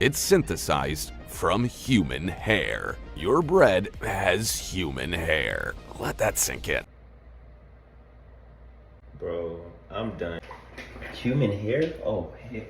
It's synthesized from human hair. Your bread has human hair. Let that sink in. Bro, I'm done. Human hair? Oh, hell.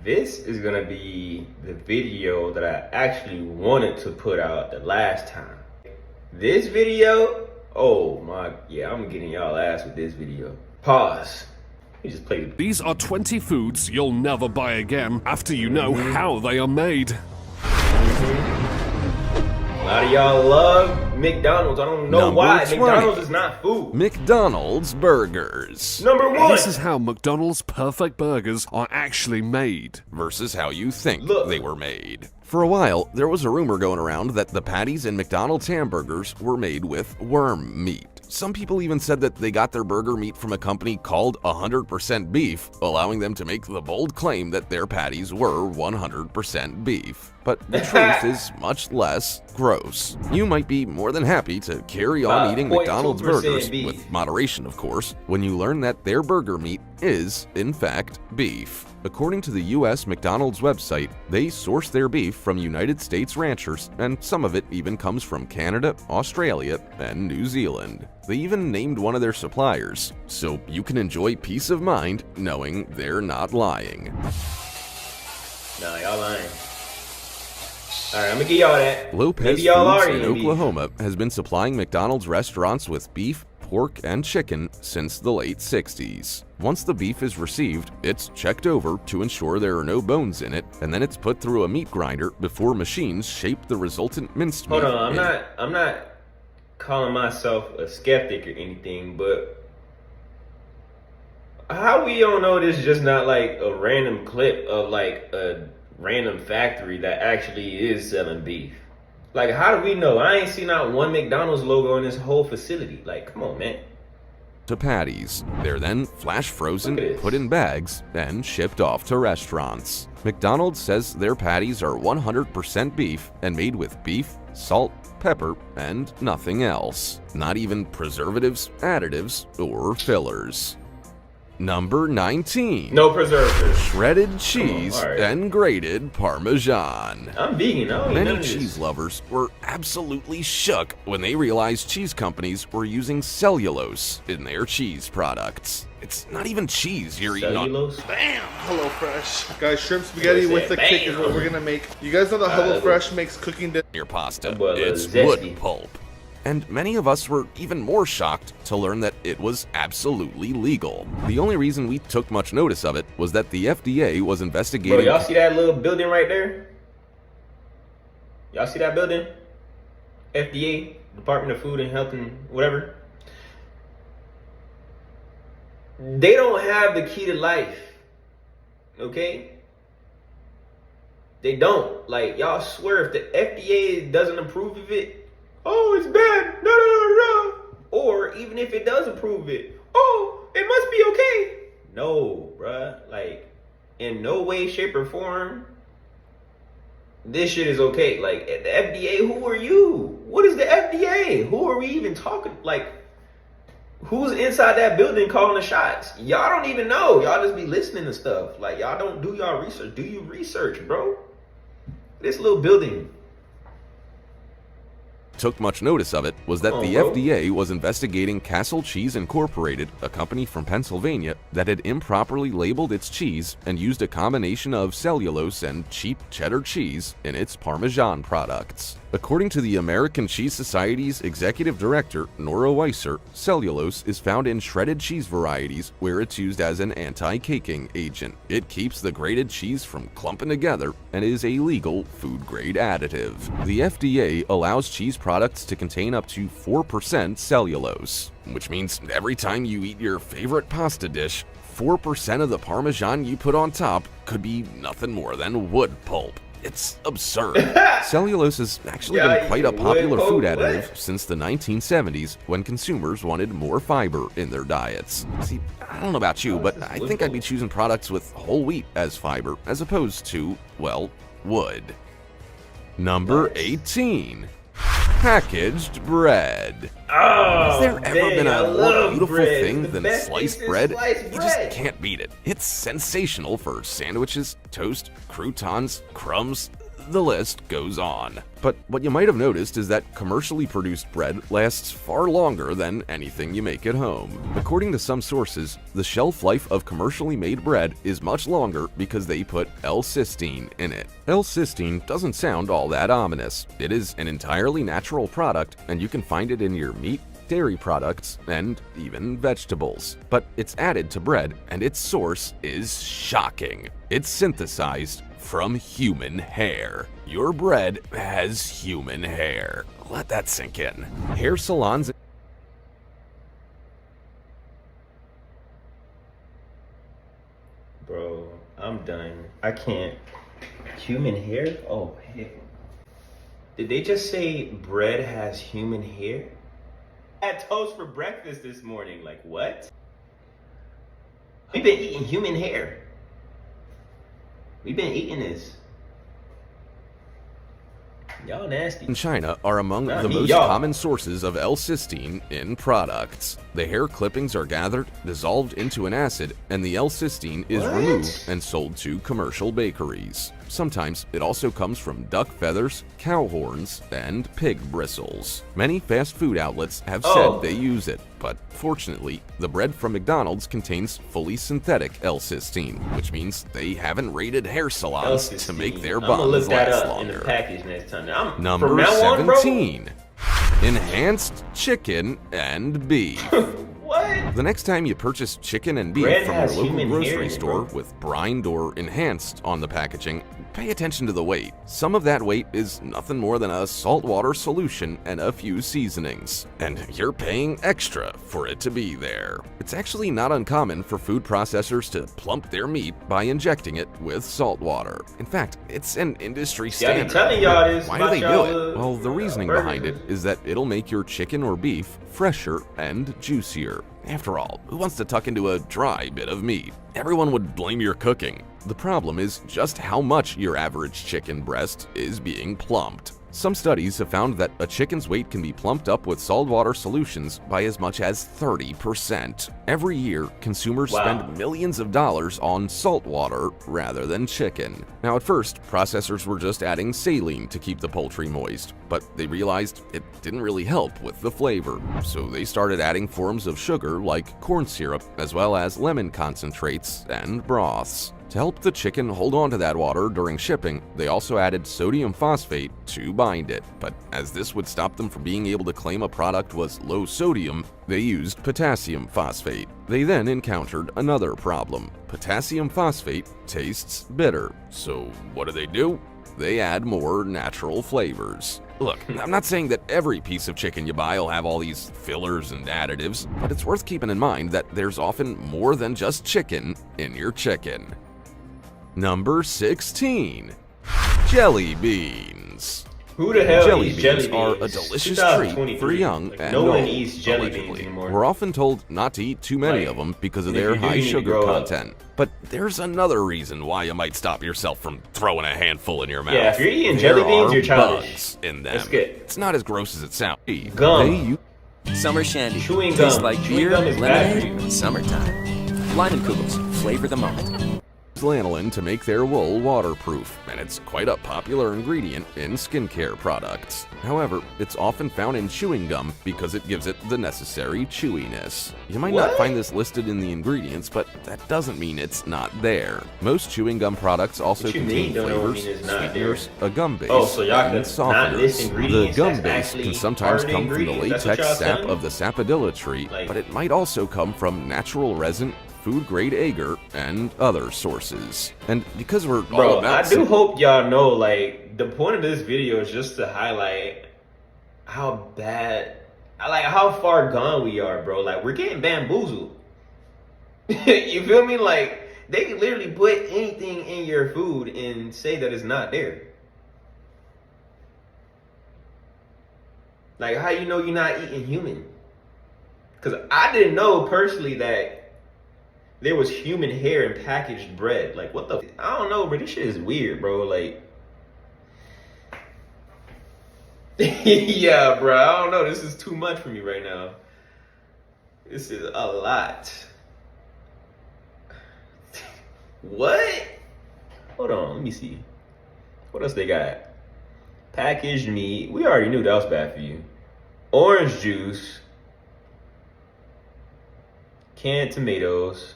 This is gonna be the video that I actually wanted to put out the last time. This video, oh my, yeah, I'm getting y'all ass with this video. Pause. Let me just play the. These are 20 foods you'll never buy again after you know how they are made. A lot of y'all love McDonald's. I don't know why. McDonald's is not food. McDonald's burgers. Number one. This is how McDonald's perfect burgers are actually made. Versus how you think they were made. For a while, there was a rumor going around that the patties in McDonald's hamburgers were made with worm meat. Some people even said that they got their burger meat from a company called 100% Beef, allowing them to make the bold claim that their patties were 100% beef. But the truth is much less gross. You might be more than happy to carry on eating McDonald's burgers, beef. with moderation of course, when you learn that their burger meat is, in fact, beef. According to the US McDonald's website, they source their beef from United States ranchers, and some of it even comes from Canada, Australia, and New Zealand. They even named one of their suppliers, so you can enjoy peace of mind knowing they're not lying. Nah, y'all lying. Alright, I'm gonna give y'all that. Lopez Foods in Oklahoma has been supplying McDonald's restaurants with beef, pork, and chicken since the late 60s. Once the beef is received, it's checked over to ensure there are no bones in it, and then it's put through a meat grinder before machines shape the resultant minced meat. Hold on, I'm not calling myself a skeptic or anything, but how we don't know this is just not like a random clip of like a random factory that actually is selling beef? Like, how do we know? I ain't seen not one McDonald's logo in this whole facility. Like, come on, man. To patties. They're then flash frozen, put in bags, and shipped off to restaurants. McDonald's says their patties are 100% beef and made with beef, salt, pepper, and nothing else. Not even preservatives, additives, or fillers. Number 19. No preservatives. Shredded cheese and grated Parmesan. I'm vegan. I don't eat none Many of cheese this. lovers were absolutely shook when they realized cheese companies were using cellulose in their cheese products. It's not even cheese you're eating on. Cellulose? Bam! HelloFresh. Guys, shrimp spaghetti with the kick is what we're gonna make. You guys know that HelloFresh makes cooking dinner. Your pasta. Well, It's zesty. wood pulp. And many of us were even more shocked to learn that it was absolutely legal. The only reason we took much notice of it was that the FDA was investigating. Bro, y'all see that little building right there? Y'all see that building? FDA, Department of Food and Health and whatever. They don't have the key to life. Okay? They don't. Like, y'all swear if the FDA doesn't approve of it, oh, it's bad. No. Or even if it does approve it, oh, it must be okay. No, bruh. Like, in no way, shape, or form, this shit is okay. Like, the FDA, who are you? What is the FDA? Who are we even talking? Like, who's inside that building calling the shots? Y'all don't even know. Y'all just be listening to stuff. Like, y'all don't do y'all research. Do you research, bro? This little building. Took much notice of it was that the FDA was investigating Castle Cheese Incorporated, a company from Pennsylvania that had improperly labeled its cheese and used a combination of cellulose and cheap cheddar cheese in its Parmesan products. According to the American Cheese Society's executive director, Nora Weiser, cellulose is found in shredded cheese varieties where it's used as an anti-caking agent. It keeps the grated cheese from clumping together and is a legal food-grade additive. The FDA allows cheese products to contain up to 4% cellulose, which means every time you eat your favorite pasta dish, 4% of the Parmesan you put on top could be nothing more than wood pulp. It's absurd. Cellulose has actually been quite a popular food additive since the 1970s when consumers wanted more fiber in their diets. See, I don't know about you, but I think I'd be choosing products with whole wheat as fiber as opposed to, well, wood. Number 18. Packaged bread. Oh, Has there ever been I a more love beautiful bread. thing The than best sliced thing bread? is sliced You just bread. can't beat it. It's sensational for sandwiches, toast, croutons, crumbs. The list goes on. But what you might have noticed is that commercially produced bread lasts far longer than anything you make at home. According to some sources, the shelf life of commercially made bread is much longer because they put L-cysteine in it. L-cysteine doesn't sound all that ominous. It is an entirely natural product, and you can find it in your meat, dairy products, and even vegetables. But it's added to bread, and its source is shocking. It's synthesized from human hair. Your bread has human hair. Let that sink in. Hair salons. Bro, I'm done. I can't. Human hair? Oh, heck. Did they just say bread has human hair? I had toast for breakfast this morning. Like, what? We've been eating human hair. We've been eating this. Y'all nasty. In China are among Not the me, most y'all. common sources of L-cysteine in products. The hair clippings are gathered, dissolved into an acid, and the L-cysteine is What? removed and sold to commercial bakeries. Sometimes it also comes from duck feathers, cow horns, and pig bristles. Many fast food outlets have said they use it, but fortunately, the bread from McDonald's contains fully synthetic L-cysteine, which means they haven't raided hair salons to make their I'm gonna look buns that last up in the longer. package next time. From Number now on, bro? 17. Enhanced chicken and beef. What? The next time you purchase chicken and beef Bread from your has local human hair grocery in it, store bro. with brined or enhanced on the packaging, pay attention to the weight. Some of that weight is nothing more than a saltwater solution and a few seasonings. And you're paying extra for it to be there. It's actually not uncommon for food processors to plump their meat by injecting it with salt water. In fact, it's an industry Yeah, I be standard. telling y'all this. Why do about they do y'all, it? Well, the reasoning burgers. behind it is that it'll make your chicken or beef fresher and juicier. After all, who wants to tuck into a dry bit of meat? Everyone would blame your cooking. The problem is just how much your average chicken breast is being plumped. Some studies have found that a chicken's weight can be plumped up with saltwater solutions by as much as 30%. Every year, consumers spend millions of dollars on saltwater rather than chicken. Now, at first, processors were just adding saline to keep the poultry moist, but they realized it didn't really help with the flavor. So they started adding forms of sugar like corn syrup, as well as lemon concentrates and broths. To help the chicken hold on to that water during shipping, they also added sodium phosphate to bind it. But as this would stop them from being able to claim a product was low sodium, they used potassium phosphate. They then encountered another problem. Potassium phosphate tastes bitter. So what do? They add more natural flavors. Look, I'm not saying that every piece of chicken you buy will have all these fillers and additives, but it's worth keeping in mind that there's often more than just chicken in your chicken. Number 16. Jelly beans. Who the hell Jelly eats beans jelly beans? are a delicious treat for 2023. young Like, and no one old, eats jelly beans allegedly. anymore. We're often told not to eat too many Like, of them because of if their you do, high you need to sugar grow up. content. But there's another reason why you might stop yourself from throwing a handful in your mouth. Yeah, if you're eating There jelly beans, are you're childish. bugs in them. That's good. It's not as gross as it sounds. Gum. Summer shandy. Chewing Tastes gum. like Chewing beer, gum is bad for lemonade, you. summertime. Leinenkugels. Flavor the moment. lanolin to make their wool waterproof, and it's quite a popular ingredient in skincare products. However, it's often found in chewing gum because it gives it the necessary chewiness. You might not find this listed in the ingredients, but that doesn't mean it's not there. Most chewing gum products also What you contain mean, don't know what flavors, mean it's not sweeteners, a gum base, Oh, so y'all and could not list softeners. The ingredients gum that's base actually can sometimes part of the come from the ingredients? That's what latex y'all sap telling of the sapodilla tree, Like- but it might also come from natural resin, food-grade agar, and other sources. And because we're all Bro, about I do hope y'all know, like, the point of this video is just to highlight how bad, like, how far gone we are, bro. Like, we're getting bamboozled. You feel me? Like, they can literally put anything in your food and say that it's not there. Like, how you know you're not eating human? Because I didn't know personally that there was human hair in packaged bread. Like, what the? I don't know, bro. This shit is weird, bro. Like, Yeah, bro. I don't know. This is too much for me right now. This is a lot. What? Hold on. Let me see. What else they got? Packaged meat. We already knew that was bad for you. Orange juice. Canned tomatoes.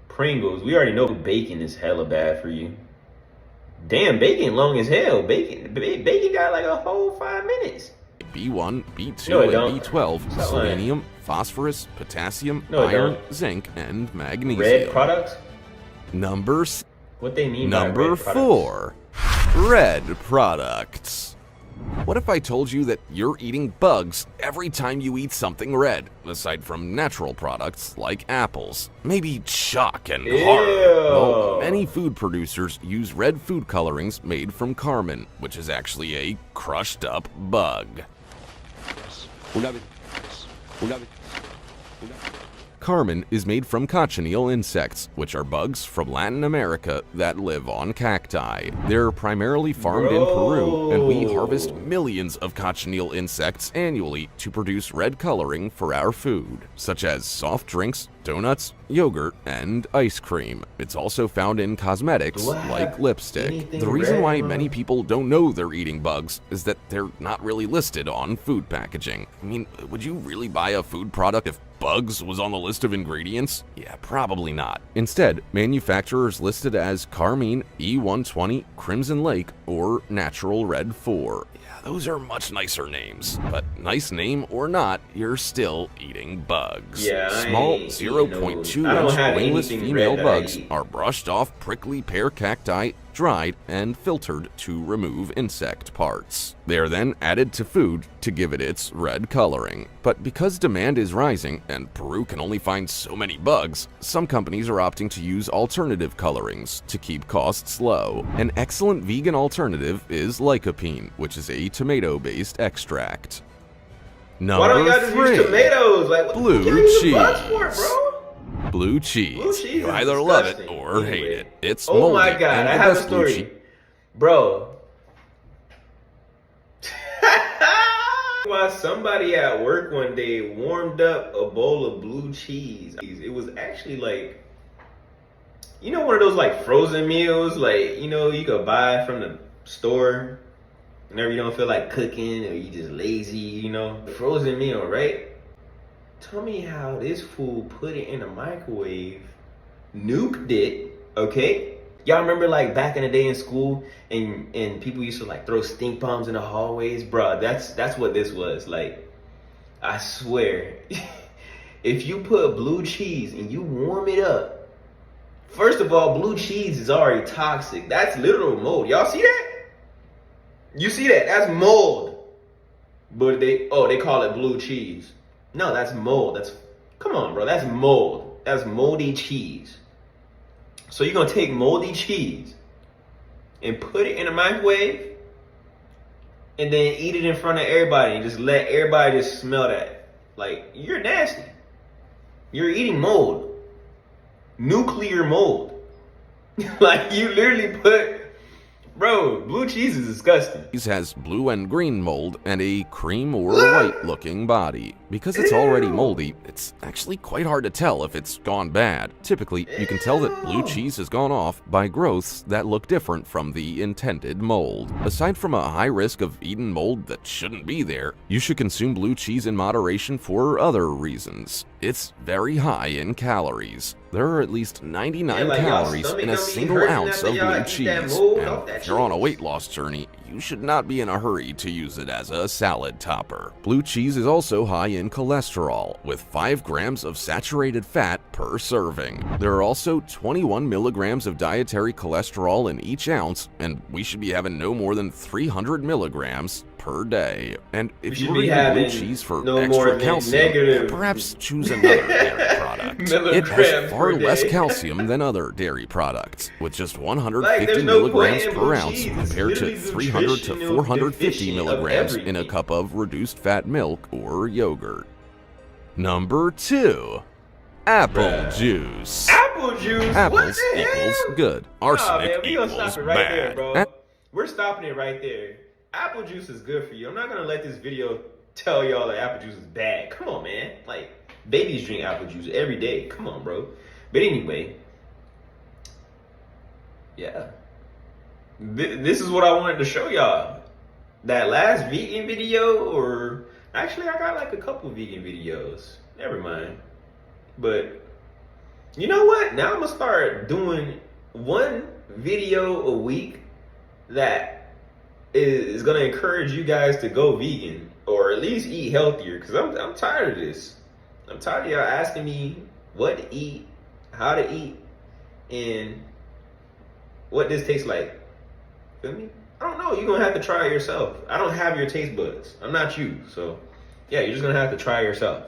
Pringles. We already know bacon is hella bad for you. Damn, bacon long as hell. Bacon got like a whole 5 minutes. B1, B2, No, it and don't. B12, Stop selenium, phosphorus, potassium, No, it iron, don't. zinc, and magnesium. Red products? What they mean by Number red products? 4. Red products. What if I told you that you're eating bugs every time you eat something red, aside from natural products like apples? Maybe chalk and Ew. hard. Well, many food producers use red food colorings made from carmine, which is actually a crushed up bug. Carmine is made from cochineal insects, which are bugs from Latin America that live on cacti. They're primarily farmed in Peru, and we harvest millions of cochineal insects annually to produce red coloring for our food, such as soft drinks, donuts, yogurt, and ice cream. It's also found in cosmetics like lipstick. anything The reason red, why bro? many people don't know they're eating bugs is that they're not really listed on food packaging. I mean, would you really buy a food product if bugs was on the list of ingredients? Yeah, probably not. Instead, manufacturers listed as Carmine, E120, Crimson Lake, or Natural Red 4. Yeah, those are much nicer names. But nice name or not, you're still eating bugs. Yeah, I Small ain't 0.2 I don't inch have wingless anything female red that I bugs eat. are brushed off prickly pear cacti, dried, and filtered to remove insect parts. They are then added to food to give it its red coloring. But because demand is rising and Peru can only find so many bugs, some companies are opting to use alternative colorings to keep costs low. An excellent vegan alternative is lycopene, which is a tomato-based extract. Why don't y'all just Number 3. use tomatoes? Like, what Blue the fuck you cheese. bugs for, bro? Blue cheese. Blue cheese You is either love it disgusting. or hate Anyway. it. It's Oh moldy, my god, and I the have a best blue story. Bro. Why somebody at work one day warmed up a bowl of blue cheese. It was actually like, you know, one of those like frozen meals, like, you know, you could buy from the store whenever you don't feel like cooking or you just lazy, you know. Frozen meal, right? Tell me how this fool put it in the microwave, nuked it, okay? Y'all remember like back in the day in school and people used to like throw stink bombs in the hallways? Bruh, that's what this was. Like, I swear, if you put blue cheese and you warm it up, first of all, blue cheese is already toxic. That's literal mold. Y'all see that? You see that? That's mold. But they call it blue cheese. No, that's mold. Come on, bro. That's mold. That's moldy cheese. So you're gonna take moldy cheese and put it in a microwave and then eat it in front of everybody and just let everybody just smell that. Like, you're nasty. You're eating mold. Nuclear mold. Like, you literally put, bro, blue cheese is disgusting. cheese has blue and green mold and a cream or white looking body. Because it's already moldy, it's actually quite hard to tell if it's gone bad. Typically, you can tell that blue cheese has gone off by growths that look different from the intended mold. Aside from a high risk of eating mold that shouldn't be there, you should consume blue cheese in moderation for other reasons. It's very high in calories. There are at least 99 like, y'all calories stomach in a gonna be single hurting ounce after of y'all blue eat that cheese. mold And off that if you're on a cheese. weight loss journey, you should not be in a hurry to use it as a salad topper. Blue cheese is also high in cholesterol, with 5 grams of saturated fat per serving. There are also 21 milligrams of dietary cholesterol in each ounce, and we should be having no more than 300 milligrams per day. And if you should were be eating blue having cheese for no more extra than calcium, negative perhaps choose another dairy product. It milligrams has far per less day. calcium than other dairy products, with just 150 Like, there's no milligrams point in per blue ounce cheese. It's compared to literally 300 to nutritional 450 deficient of milligrams in a everything. cup of reduced fat milk or yogurt. Number 2. Apple juice. Apple Apple juice. What Apples the hell? equals good. Nah, Arsenic man, we gonna equals stop it right there, bad. bro. We're stopping it right there. Apple juice is good for you. I'm not gonna let this video tell y'all that apple juice is bad. Come on, man. Like, babies drink apple juice every day. Come on, bro. But anyway, yeah. This is what I wanted to show y'all. That last vegan video, or actually I got like a couple vegan videos. Never mind. But you know what? Now I'm gonna start doing one video a week that is gonna encourage you guys to go vegan or at least eat healthier. Cause I'm tired of this. I'm tired of y'all asking me what to eat, how to eat, and what this tastes like. Feel me? I don't know. You're gonna have to try it yourself. I don't have your taste buds. I'm not you. So yeah, you're just gonna have to try it yourself.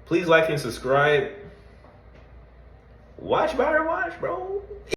Please like and subscribe. Watch Byron Watch, bro.